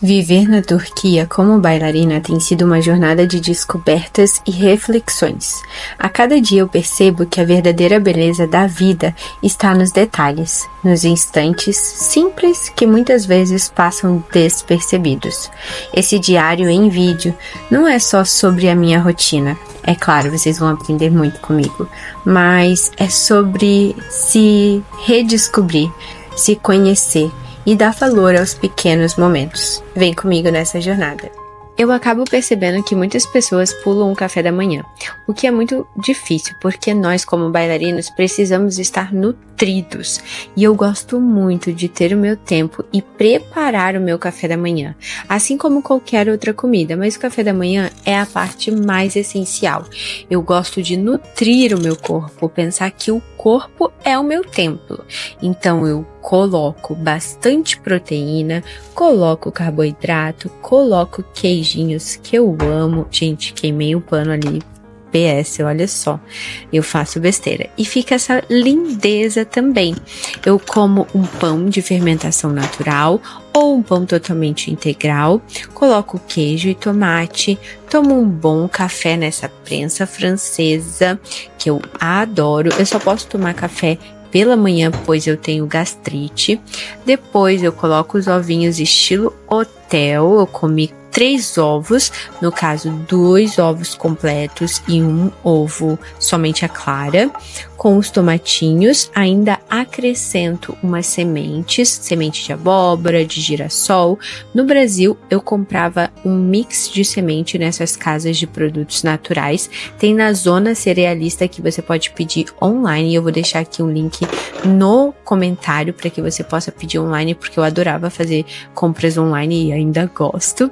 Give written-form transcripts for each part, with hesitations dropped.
Viver na Turquia como bailarina tem sido uma jornada de descobertas e reflexões. A cada dia eu percebo que a verdadeira beleza da vida está nos detalhes, nos instantes simples que muitas vezes passam despercebidos. Esse diário em vídeo não é só sobre a minha rotina. É claro, vocês vão aprender muito comigo, mas é sobre se redescobrir, se conhecer e dar valor aos pequenos momentos. Vem comigo nessa jornada. Eu acabo percebendo que muitas pessoas pulam o café da manhã, o que é muito difícil, porque nós, como bailarinos, precisamos estar nutridos. E eu gosto muito de ter o meu tempo e preparar o meu café da manhã, assim como qualquer outra comida, mas o café da manhã é a parte mais essencial. Eu gosto de nutrir o meu corpo, pensar que o corpo é o meu templo. Então eu coloco bastante proteína, coloco carboidrato, coloco queijinhos que eu amo. Gente, queimei o pano ali. PS, olha só, eu faço besteira. E fica essa lindeza também. Eu como um pão de fermentação natural ou um pão totalmente integral, coloco queijo e tomate, tomo um bom café nessa prensa francesa, que eu adoro. Eu só posso tomar café pela manhã, pois eu tenho gastrite. Depois eu coloco os ovinhos estilo hotel. Eu comi 3 ovos, no caso 2 ovos completos e 1 ovo somente a clara, com os tomatinhos. Ainda acrescento umas sementes, semente de abóbora, de girassol. No Brasil eu comprava um mix de semente nessas casas de produtos naturais. Tem na Zona Cerealista que você pode pedir online, e eu vou deixar aqui um link no comentário para que você possa pedir online, porque eu adorava fazer compras online e ainda gosto.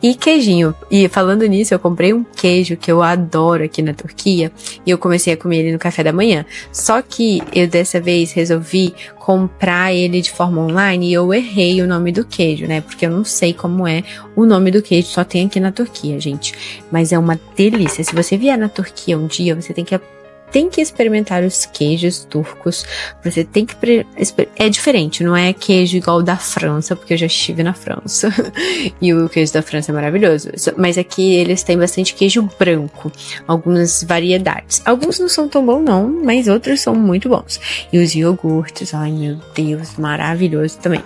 E queijinho. E falando nisso, eu comprei um queijo que eu adoro aqui na Turquia e eu comecei a comer ele no café da manhã. Só que eu dessa vez resolvi comprar ele de forma online e eu errei o nome do queijo, né? Porque eu não sei como é o nome do queijo, só tem aqui na Turquia, gente. Mas é uma delícia. Se você vier na Turquia um dia, você tem que experimentar os queijos turcos. Você tem que... É diferente, não é queijo igual o da França, porque eu já estive na França. E o queijo da França é maravilhoso. Mas aqui eles têm bastante queijo branco. Algumas variedades. Alguns não são tão bons não, mas outros são muito bons. E os iogurtes, ai meu Deus, maravilhoso também.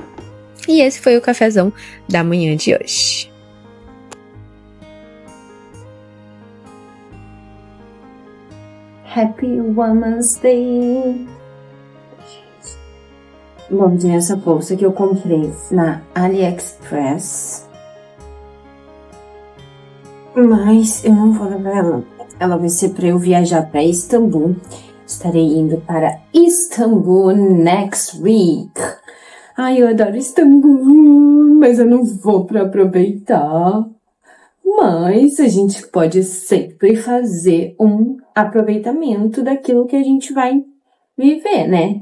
E esse foi o cafezão da manhã de hoje. Happy Women's Day! Bom, tem essa bolsa que eu comprei na AliExpress. Mas eu não vou levar ela. Ela vai ser para eu viajar para Istambul. Estarei indo para Istambul next week. Ai, eu adoro Istambul, mas eu não vou para aproveitar. Mas a gente pode sempre fazer um aproveitamento daquilo que a gente vai viver, né?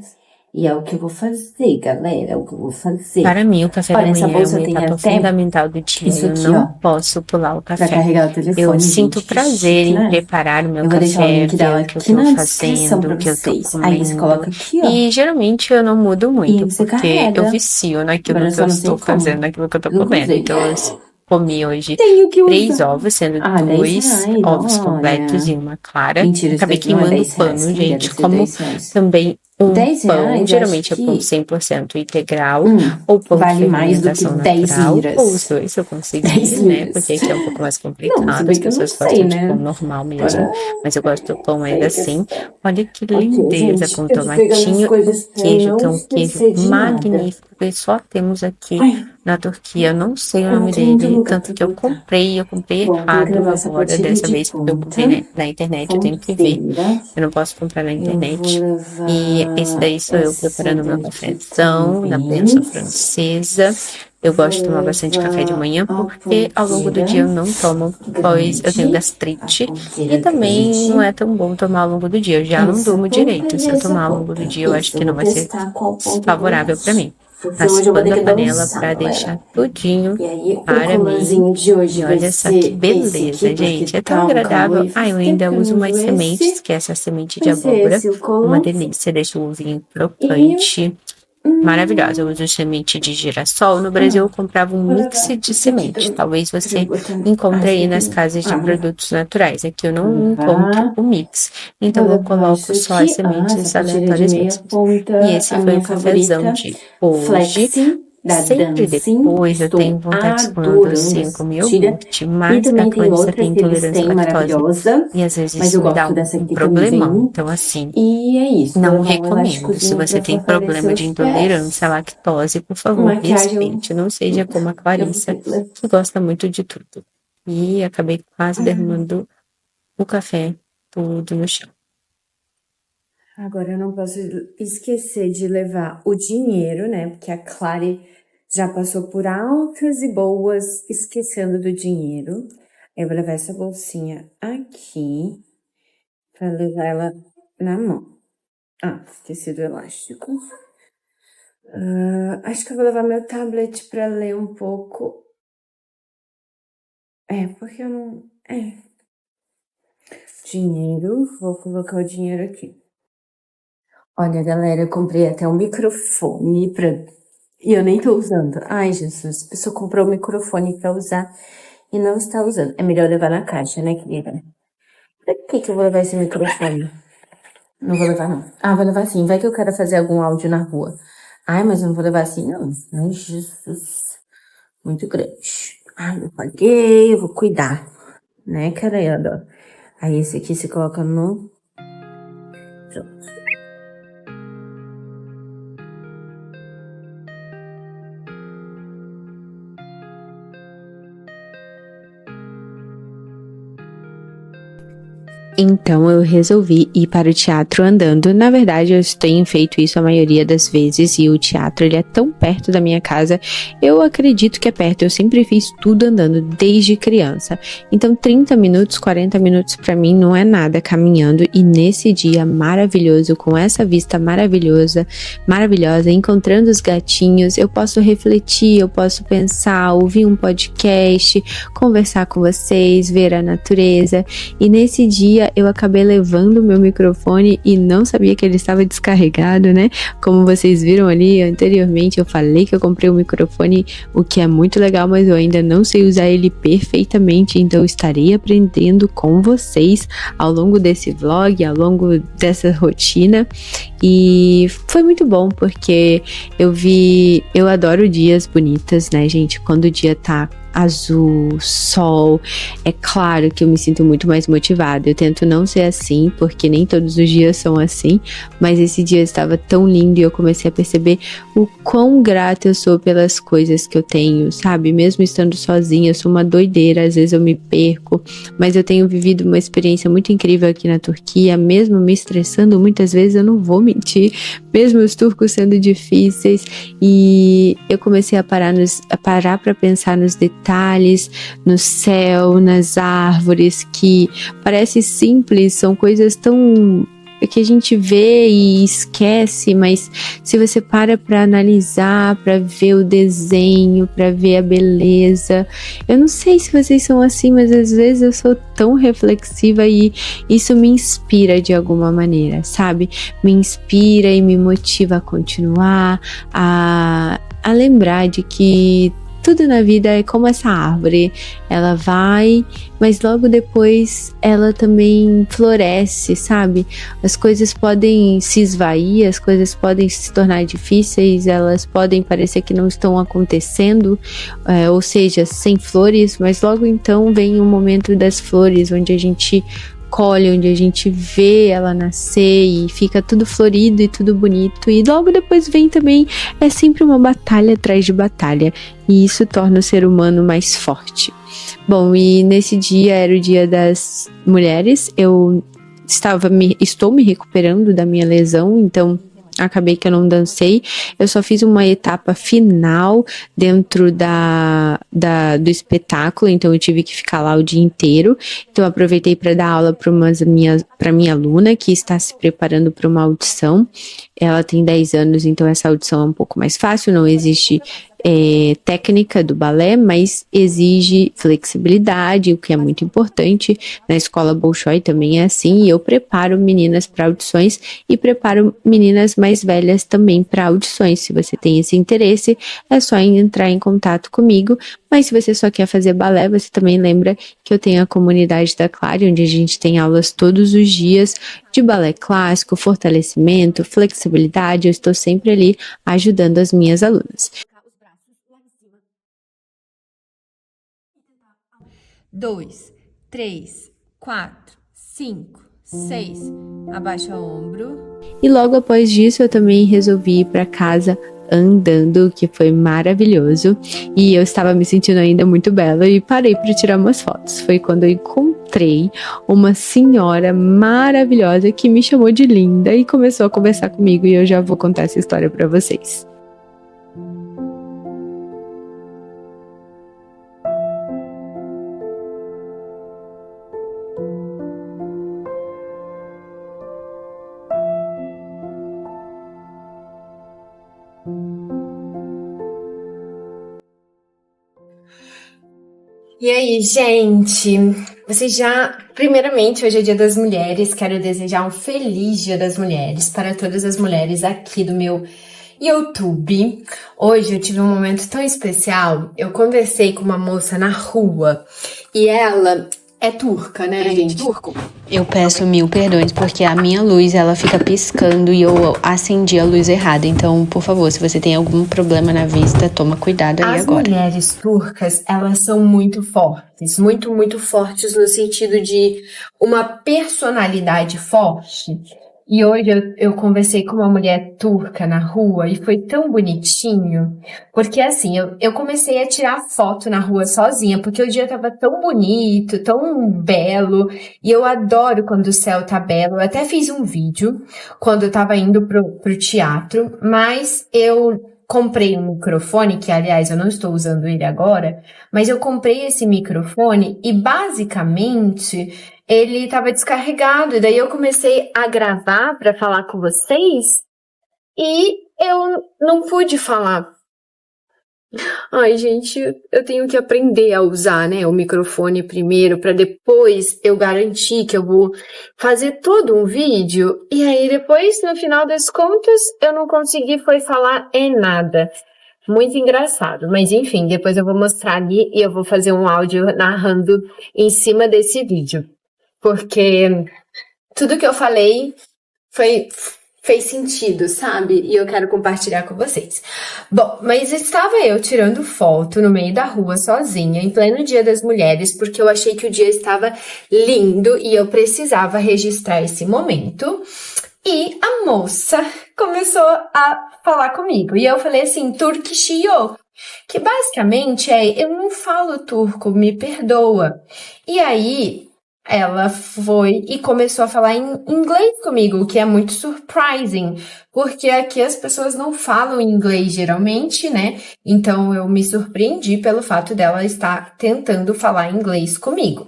E é o que eu vou fazer, galera, é o que eu vou fazer. Para mim, o café da manhã é uma etapa fundamental do dia. Isso aqui, eu não posso pular o café. Pra carregar o telefone, eu sinto prazer em preparar o meu café, ver o que eu tô fazendo, o que eu tô comendo. Aí você coloca aqui, ó. E geralmente eu não mudo muito, porque carrega. eu vicio naquilo que eu estou fazendo, naquilo que eu tô comendo. Então eu comi hoje 3 ovos, sendo 2 ovos completos e uma clara. Mentira, acabei queimando o pano, gente. Como também um pão, geralmente é pão 100% integral, ou pão de fermentação natural, ou os dois eu consegui, né? Porque aqui é um pouco mais complicado, as pessoas gostam de pão normal mesmo, mas eu gosto do pão ainda assim. Olha que lindeza, com tomatinho e queijo, que é um queijo magnífico, que só temos aqui na Turquia. Eu não sei o nome dele, tanto que eu comprei errado agora, dessa vez, porque eu comprei na internet, eu tenho que ver. Eu não posso comprar na internet. E esse daí sou eu preparando meu cafezão na prensa francesa. Eu gosto de tomar bastante café de manhã, porque ao longo do dia eu não tomo, pois eu tenho gastrite. E também não é tão bom tomar ao longo do dia. Eu já não durmo direito. Se eu tomar ao longo do dia, eu acho que não vai ser favorável pra mim. Raspando a panela pra deixar tudinho para mim. E olha só que beleza, gente. É tão agradável. Eu ainda uso umas sementes, que é essa semente de abóbora. Uma delícia, deixa o ovinho crocante. maravilhosa. Eu uso semente de girassol. No Brasil eu comprava um mix de semente. Talvez você encontre aí nas casas de produtos naturais. Aqui eu não encontro o mix. Então eu coloco só as sementes aleatórias mesmo. E esse foi o cafezão de hoje. Sempre depois eu tenho vontade de comer um docinho com iogurte, mas a Clarissa tem intolerância à lactose e às vezes isso me dá um problemão. Então assim, E é isso. não recomendo. Se você tem problema de intolerância à lactose, por favor, respeite. Não seja como a Clarissa, que gosta muito de tudo. E acabei quase derramando o café tudo no chão. Agora eu não posso esquecer de levar o dinheiro, né? Porque a Clary já passou por altas e boas esquecendo do dinheiro. Eu vou levar essa bolsinha aqui pra levar ela na mão. Ah, esqueci do elástico. Acho que eu vou levar meu tablet pra ler um pouco. Porque eu não... Dinheiro, vou colocar o dinheiro aqui. Olha, galera, eu comprei até um microfone e eu nem tô usando. Ai, Jesus, a pessoa comprou um microfone pra usar e não está usando. É melhor levar na caixa, né, querida? Pra que eu vou levar esse microfone? Não vou levar, não. Ah, vou levar sim. Vai que eu quero fazer algum áudio na rua. Ai, mas eu não vou levar assim, não. Ai, Jesus. Muito grande. Ai, eu paguei, eu vou cuidar. Né, caramba? Aí esse aqui se coloca no... Pronto. Então eu resolvi ir para o teatro andando. Na verdade, eu tenho feito isso a maioria das vezes e o teatro ele é tão perto da minha casa. Eu acredito que é perto. Eu sempre fiz tudo andando desde criança. Então 30 minutos, 40 minutos para mim não é nada caminhando. E nesse dia maravilhoso, com essa vista maravilhosa, encontrando os gatinhos, eu posso refletir, eu posso pensar, ouvir um podcast, conversar com vocês, ver a natureza. E nesse dia eu acabei levando o meu microfone e não sabia que ele estava descarregado, né? Como vocês viram ali anteriormente, eu falei que eu comprei um microfone, o que é muito legal, mas eu ainda não sei usar ele perfeitamente, então eu estarei aprendendo com vocês ao longo desse vlog, ao longo dessa rotina. E foi muito bom porque eu adoro dias bonitas, né, gente? Quando o dia tá azul, sol, é claro que eu me sinto muito mais motivada. Eu tento não ser assim, porque nem todos os dias são assim, mas esse dia estava tão lindo e eu comecei a perceber o quão grata eu sou pelas coisas que eu tenho, sabe? Mesmo estando sozinha, eu sou uma doideira, às vezes eu me perco, mas eu tenho vivido uma experiência muito incrível aqui na Turquia, mesmo me estressando muitas vezes, eu não vou mentir, mesmo os turcos sendo difíceis, e eu comecei a parar para pensar nos detalhes, no céu, nas árvores, que parece simples, são coisas tão que a gente vê e esquece, mas se você para analisar, para ver o desenho, para ver a beleza, eu não sei se vocês são assim, mas às vezes eu sou tão reflexiva e isso me inspira de alguma maneira, sabe? Me inspira e me motiva a continuar, a lembrar de que tudo na vida é como essa árvore, ela vai, mas logo depois ela também floresce, sabe? As coisas podem se esvair, as coisas podem se tornar difíceis, elas podem parecer que não estão acontecendo, ou seja, sem flores, mas logo então vem o momento das flores, onde a gente colhe, onde a gente vê ela nascer e fica tudo florido e tudo bonito, e logo depois vem também, é sempre uma batalha atrás de batalha, e isso torna o ser humano mais forte. Bom, e nesse dia era o Dia das Mulheres, eu estou me recuperando da minha lesão, então acabei que eu não dancei, eu só fiz uma etapa final dentro do espetáculo, então eu tive que ficar lá o dia inteiro, então eu aproveitei para dar aula para minha aluna que está se preparando para uma audição. Ela tem 10 anos, então essa audição é um pouco mais fácil, não existe técnica do balé, mas exige flexibilidade, o que é muito importante. Na escola Bolshoi também é assim, e eu preparo meninas para audições e preparo meninas mais velhas também para audições. Se você tem esse interesse, é só entrar em contato comigo, mas se você só quer fazer balé, você também lembra que eu tenho a comunidade da Clare, onde a gente tem aulas todos os dias de balé clássico, fortalecimento, flexibilidade. Eu estou sempre ali ajudando as minhas alunas. 2, 3, 4, 5, 6. Abaixa o ombro. E logo após disso, eu também resolvi ir para casa andando, que foi maravilhoso. E eu estava me sentindo ainda muito bela e parei para tirar umas fotos. Foi quando eu encontrei uma senhora maravilhosa que me chamou de linda e começou a conversar comigo, e eu já vou contar essa história para vocês. E aí, gente? Primeiramente, hoje é Dia das Mulheres. Quero desejar um feliz Dia das Mulheres para todas as mulheres aqui do meu YouTube. Hoje eu tive um momento tão especial. Eu conversei com uma moça na rua e ela é turca, né, gente? Turco. Eu peço 1000 perdões, porque a minha luz, ela fica piscando e eu acendi a luz errada. Então, por favor, se você tem algum problema na vista, toma cuidado aí agora. As mulheres turcas, elas são muito fortes. Muito, muito fortes no sentido de uma personalidade forte. E hoje eu conversei com uma mulher turca na rua e foi tão bonitinho, porque assim, eu comecei a tirar foto na rua sozinha, porque o dia tava tão bonito, tão belo, e eu adoro quando o céu tá belo. Eu até fiz um vídeo quando eu tava indo pro teatro, mas eu comprei um microfone, que aliás eu não estou usando ele agora, mas eu comprei esse microfone e basicamente ele estava descarregado, e daí eu comecei a gravar para falar com vocês e eu não pude falar. Ai, gente, eu tenho que aprender a usar, né, o microfone primeiro, para depois eu garantir que eu vou fazer todo um vídeo, e aí depois, no final das contas, eu não consegui foi falar em nada. Muito engraçado, mas enfim, depois eu vou mostrar ali e eu vou fazer um áudio narrando em cima desse vídeo. Porque tudo que eu falei fez sentido, sabe? E eu quero compartilhar com vocês. Bom, mas estava eu tirando foto no meio da rua sozinha, em pleno Dia das Mulheres, porque eu achei que o dia estava lindo e eu precisava registrar esse momento. E a moça começou a falar comigo. E eu falei assim, Turkishiyo, que basicamente é, eu não falo turco, me perdoa. E aí ela foi e começou a falar em inglês comigo, o que é muito surprising, porque aqui as pessoas não falam inglês geralmente, né? Então eu me surpreendi pelo fato dela estar tentando falar inglês comigo.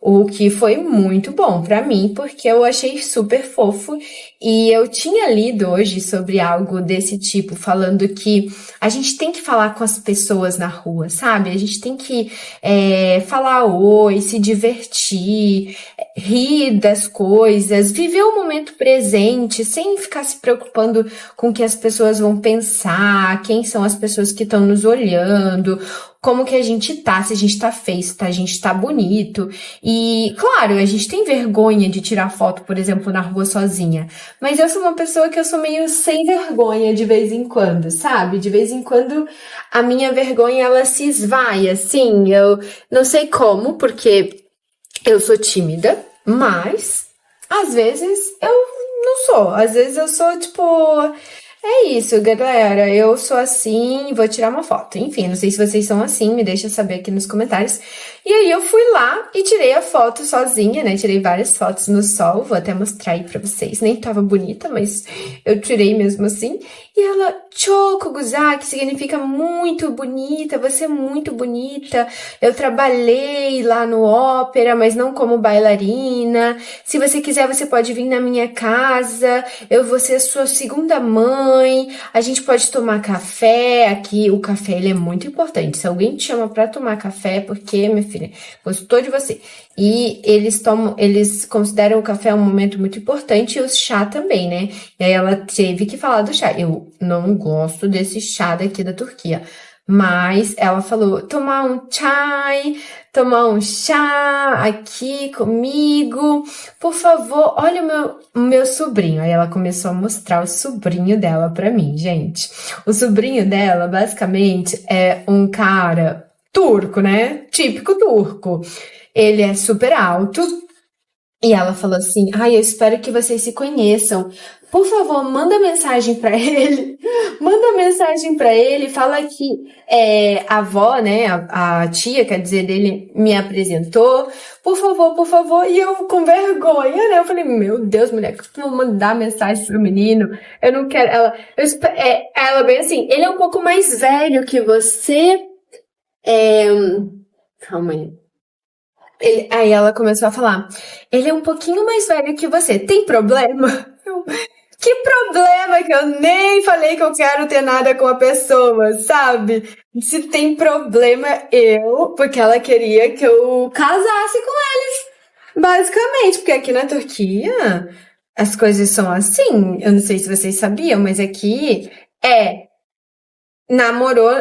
O que foi muito bom pra mim, porque eu achei super fofo, e eu tinha lido hoje sobre algo desse tipo, falando que a gente tem que falar com as pessoas na rua, sabe? A gente tem que falar oi, se divertir, rir das coisas, viver o momento presente, sem ficar se preocupando com o que as pessoas vão pensar, quem são as pessoas que estão nos olhando, como que a gente tá, se a gente tá feio, se a gente tá bonito. E, claro, a gente tem vergonha de tirar foto, por exemplo, na rua sozinha. Mas eu sou uma pessoa que eu sou meio sem vergonha de vez em quando, sabe? De vez em quando a minha vergonha, ela se esvai, assim. Eu não sei como, porque eu sou tímida, mas às vezes eu não sou. Às vezes eu sou, tipo... É isso, galera. Eu sou assim, vou tirar uma foto. Enfim, não sei se vocês são assim, me deixa saber aqui nos comentários. E aí eu fui lá e tirei a foto sozinha, né? Tirei várias fotos no sol, vou até mostrar aí pra vocês. Nem tava bonita, mas eu tirei mesmo assim. E ela, Choco Guzá, que significa muito bonita, você é muito bonita. Eu trabalhei lá no ópera, mas não como bailarina. Se você quiser, você pode vir na minha casa. Eu vou ser a sua segunda mãe. mãe, a gente pode tomar café aqui. O café, ele é muito importante. Se alguém te chama pra tomar café, é porque, minha filha, gostou de você. E eles consideram o café um momento muito importante e o chá também, né? E aí ela teve que falar do chá. Eu não gosto desse chá daqui da Turquia. Mas ela falou, tomar um chá aqui comigo, por favor, olha o meu sobrinho. Aí ela começou a mostrar o sobrinho dela pra mim, gente. O sobrinho dela, basicamente, é um cara turco, né? Típico turco. Ele é super alto. E ela falou assim, eu espero que vocês se conheçam. Por favor, manda mensagem pra ele. Manda mensagem pra ele. Fala que a avó, né, a tia, quer dizer, dele me apresentou. Por favor. E eu com vergonha, né? Eu falei, meu Deus, mulher, que eu vou mandar mensagem pro menino? Eu não quero. Ela bem assim, ele é um pouco mais velho que você. Calma aí. Aí ela começou a falar, ele é um pouquinho mais velho que você, tem problema? Que problema que eu nem falei que eu quero ter nada com a pessoa, sabe? Se tem problema, porque ela queria que eu casasse com eles, basicamente, porque aqui na Turquia as coisas são assim, eu não sei se vocês sabiam, mas aqui namorou,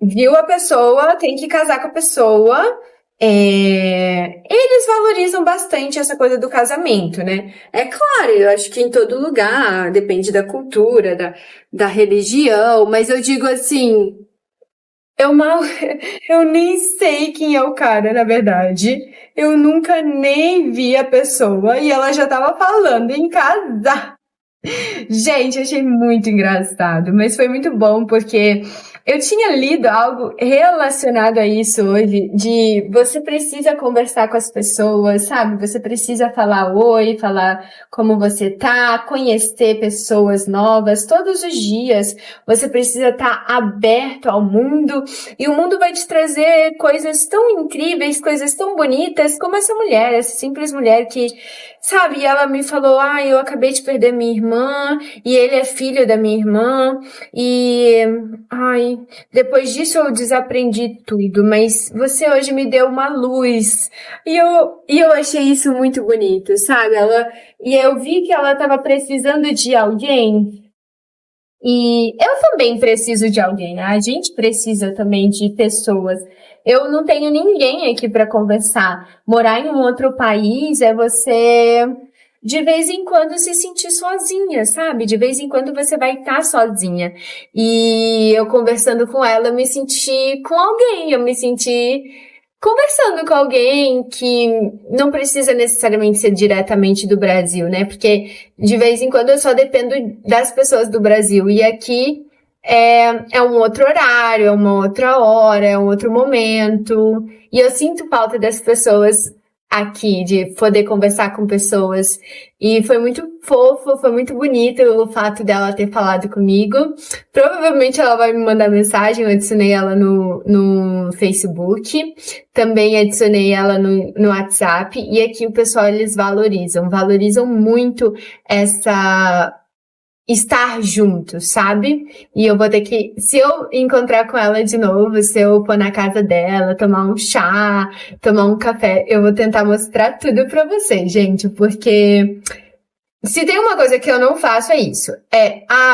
viu a pessoa, tem que casar com a pessoa. Eles valorizam bastante essa coisa do casamento, né? É claro, eu acho que em todo lugar, depende da cultura, da religião, mas eu digo assim, eu nem sei quem é o cara, na verdade. Eu nunca nem vi a pessoa e ela já tava falando em casar. Gente, achei muito engraçado, mas foi muito bom porque eu tinha lido algo relacionado a isso hoje, de você precisa conversar com as pessoas, sabe? Você precisa falar oi, falar como você tá, conhecer pessoas novas todos os dias. Você precisa estar aberto ao mundo e o mundo vai te trazer coisas tão incríveis, coisas tão bonitas como essa mulher, essa simples mulher que, sabe? E ela me falou, eu acabei de perder minha irmã e ele é filho da minha irmã e, depois disso eu desaprendi tudo, mas você hoje me deu uma luz. E eu achei isso muito bonito, sabe? E eu vi que ela estava precisando de alguém. E eu também preciso de alguém. A gente precisa também de pessoas. Eu não tenho ninguém aqui para conversar. Morar em um outro país é você de vez em quando se sentir sozinha, sabe? De vez em quando você vai estar sozinha. E eu conversando com ela, eu me senti com alguém, eu me senti conversando com alguém que não precisa necessariamente ser diretamente do Brasil, né? Porque de vez em quando eu só dependo das pessoas do Brasil. E aqui é um outro horário, é uma outra hora, é um outro momento. E eu sinto falta das pessoas aqui, de poder conversar com pessoas. E foi muito fofo, foi muito bonito o fato dela ter falado comigo. Provavelmente ela vai me mandar mensagem, eu adicionei ela no Facebook. Também adicionei ela no WhatsApp. E aqui o pessoal, eles valorizam muito estar junto, sabe? E eu vou ter que, se eu encontrar com ela de novo, se eu for na casa dela, tomar um chá, tomar um café, eu vou tentar mostrar tudo pra vocês, gente, porque se tem uma coisa que eu não faço é isso,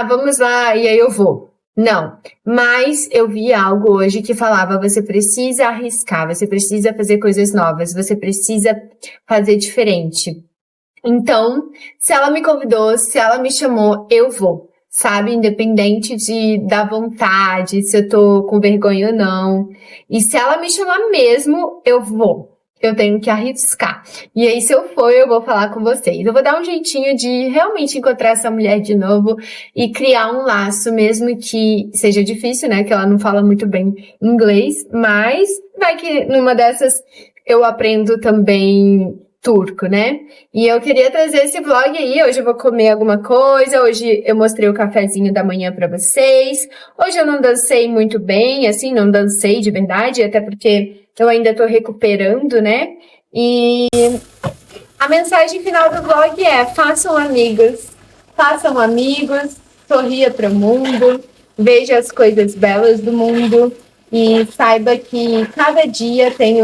vamos lá e aí eu vou. Não, mas eu vi algo hoje que falava, você precisa arriscar, você precisa fazer coisas novas, você precisa fazer diferente. Então, se ela me convidou, se ela me chamou, eu vou, sabe? Independente da vontade, se eu tô com vergonha ou não. E se ela me chamar mesmo, eu vou. Eu tenho que arriscar. E aí, se eu for, eu vou falar com vocês. Eu vou dar um jeitinho de realmente encontrar essa mulher de novo e criar um laço, mesmo que seja difícil, né? Que ela não fala muito bem inglês, mas vai que numa dessas eu aprendo também turco, né? E eu queria trazer esse vlog aí. Hoje eu vou comer alguma coisa. Hoje eu mostrei o cafezinho da manhã pra vocês. Hoje eu não dancei muito bem, assim, não dancei de verdade, até porque eu ainda tô recuperando, né? E a mensagem final do vlog é: façam amigos, sorria para o mundo, veja as coisas belas do mundo e saiba que cada dia tem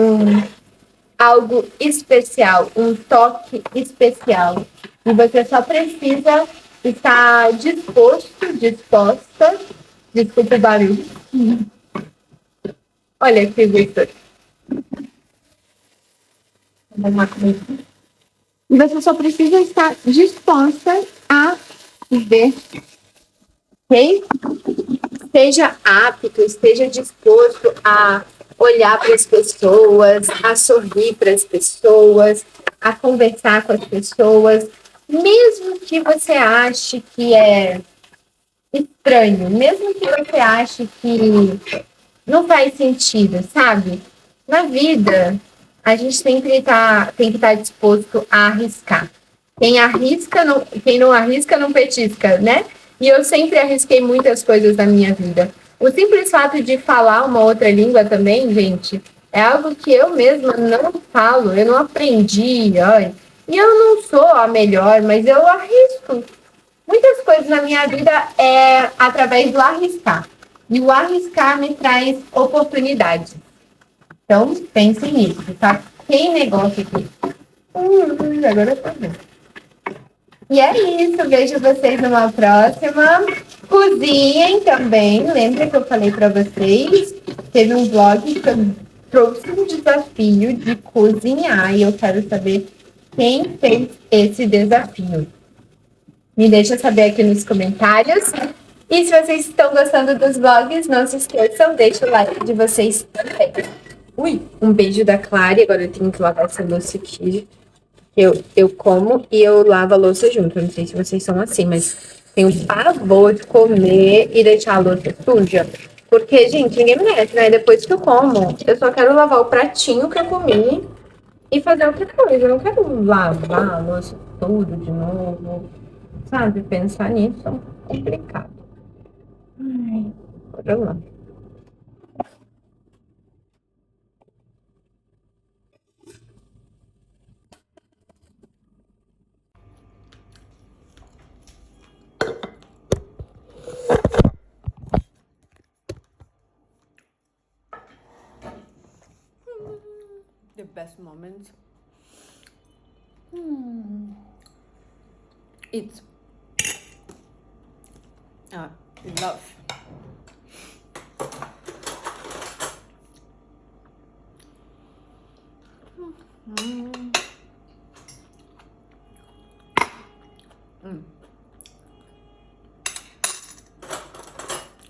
algo especial, um toque especial. E você só precisa estar disposta. Desculpa o barulho. Olha que gostoso. E você só precisa estar disposta a viver, ok? Esteja apto, esteja disposto a olhar para as pessoas, a sorrir para as pessoas, a conversar com as pessoas, mesmo que você ache que é estranho, mesmo que você ache que não faz sentido, sabe? Na vida, a gente sempre tem que estar disposto a arriscar. Quem não arrisca, não petisca, né? E eu sempre arrisquei muitas coisas na minha vida. O simples fato de falar uma outra língua também, gente, é algo que eu mesma não falo, eu não aprendi, olha. E eu não sou a melhor, mas eu arrisco. Muitas coisas na minha vida é através do arriscar. E o arriscar me traz oportunidades. Então, pensem nisso, tá? Tem negócio aqui. Agora eu tô vendo. E é isso. Vejo vocês numa próxima. Cozinhem também. Lembra que eu falei para vocês? Teve um vlog que eu trouxe um desafio de cozinhar. E eu quero saber quem fez esse desafio. Me deixa saber aqui nos comentários. E se vocês estão gostando dos vlogs, não se esqueçam, deixa o like de vocês também. Ui, um beijo da Clara. Agora eu tenho que lavar essa louça aqui. Eu como e eu lavo a louça junto. Eu não sei se vocês são assim, mas tenho pavor de comer e deixar a louça suja. Porque, gente, ninguém merece, né? Depois que eu como, eu só quero lavar o pratinho que eu comi e fazer outra coisa. Eu não quero lavar a louça tudo de novo. Sabe? Pensar nisso é complicado. Ai, bora lá. The best moment. It's love.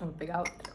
Eu vou pegar outra.